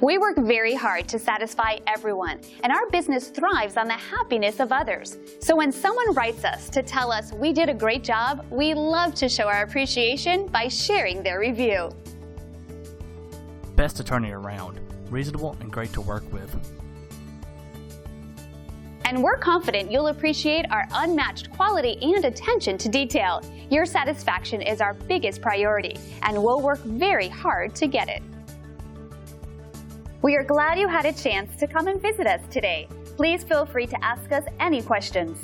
We work very hard to satisfy everyone, and our business thrives on the happiness of others. So when someone writes us to tell us we did a great job, we love to show our appreciation by sharing their review. Best attorney around. Reasonable and great to work with. And we're confident you'll appreciate our unmatched quality and attention to detail. Your satisfaction is our biggest priority, and we'll work very hard to get it. We are glad you had a chance to come and visit us today. Please feel free to ask us any questions.